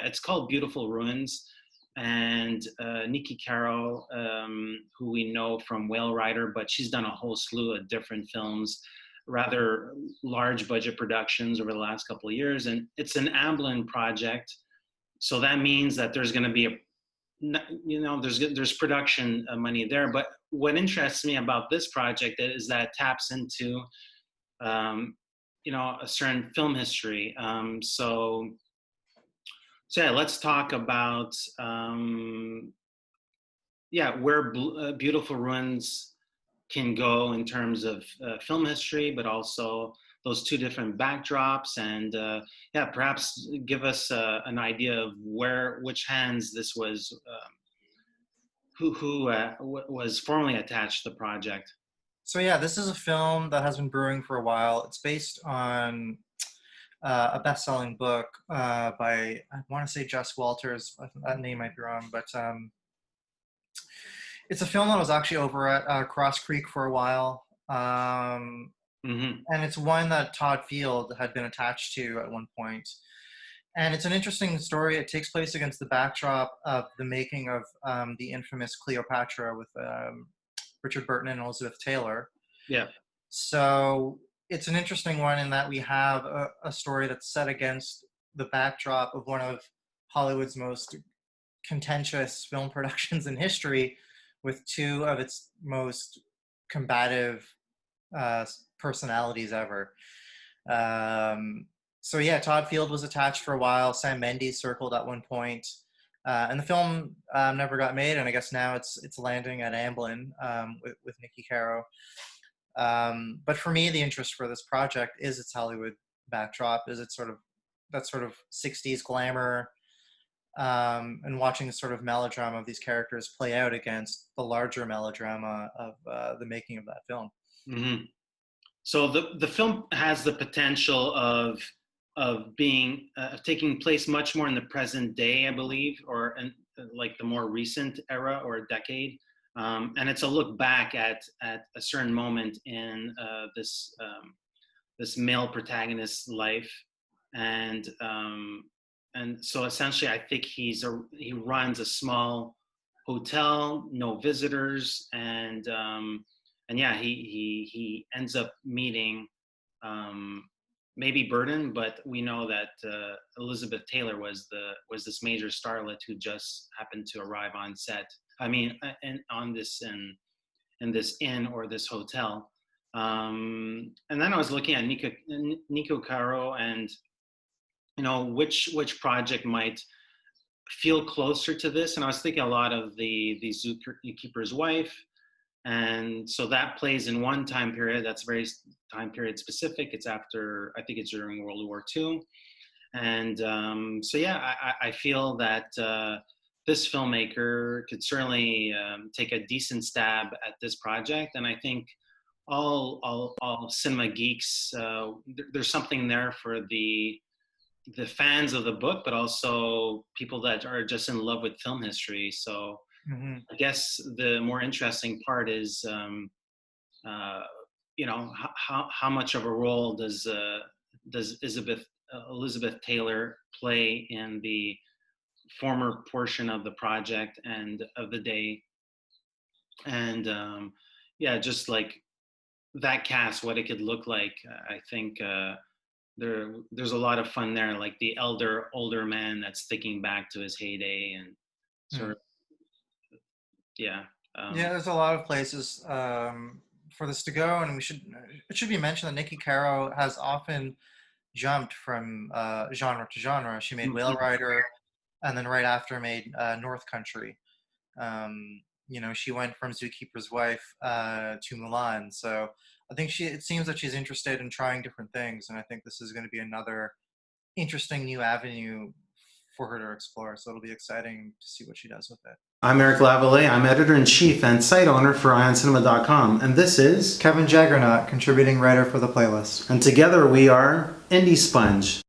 it's called Beautiful Ruins. And Niki Caro, who we know from Whale Rider, but she's done a whole slew of different films, rather large budget productions over the last couple of years. And it's an Amblin project. So that means that there's going to be there's production money there. But what interests me about this project is that it taps into, a certain film history. So yeah, let's talk about where Beautiful Ruins can go in terms of film history, but also those two different backdrops, and perhaps give us an idea of which hands this was, who was formally attached to the project. So yeah, this is a film that has been brewing for a while. It's based on a best-selling book by, I want to say, Jess Walters. That name might be wrong, but it's a film that was actually over at Cross Creek for a while. And it's one that Todd Field had been attached to at one point. And it's an interesting story. It takes place against the backdrop of the making of the infamous Cleopatra with Richard Burton and Elizabeth Taylor. Yeah. So it's an interesting one in that we have a story that's set against the backdrop of one of Hollywood's most contentious film productions in history, with two of its most combative personalities ever. So yeah, Todd Field was attached for a while. Sam Mendes circled at one point. And the film never got made, and I guess now it's landing at Amblin with Niki Caro. But for me, the interest for this project is its Hollywood backdrop, is it that sort of 60s glamour, and watching the sort of melodrama of these characters play out against the larger melodrama of the making of that film. Mm-hmm. So the film has the potential of being taking place much more in the present day, I believe, or in like the more recent era or decade. And it's a look back at a certain moment in this male protagonist's life, and so essentially, I think he runs a small hotel, no visitors, and he ends up meeting maybe Burton, but we know that Elizabeth Taylor was this major starlet who just happened to arrive on set. I mean, in this inn or this hotel. And then I was looking at Niki Caro, and which project might feel closer to this. And I was thinking a lot of the Zookeeper's Wife. And so that plays in one time period that's very time period specific. It's after, I think it's during World War II. And I feel that this filmmaker could certainly take a decent stab at this project. And I think all cinema geeks, there's something there for the fans of the book, but also people that are just in love with film history. So I guess the more interesting part is, how much of a role does Elizabeth Taylor play in the former portion of the project and of the day, and just like that cast, what it could look like. I think there's a lot of fun there, like the older man that's thinking back to his heyday and sort of. There's a lot of places for this to go, and it should be mentioned that Niki Caro has often jumped from genre to genre. She made Whale Rider, and then right after made North Country. She went from Zookeeper's Wife to Mulan. So I think it seems that she's interested in trying different things, and I think this is going to be another interesting new avenue for her to explore. So it'll be exciting to see what she does with it. I'm Eric Lavallée. I'm editor-in-chief and site owner for IONCINEMA.com. And this is Kevin Jagernauth, contributing writer for the playlist. And together we are IndieSponge.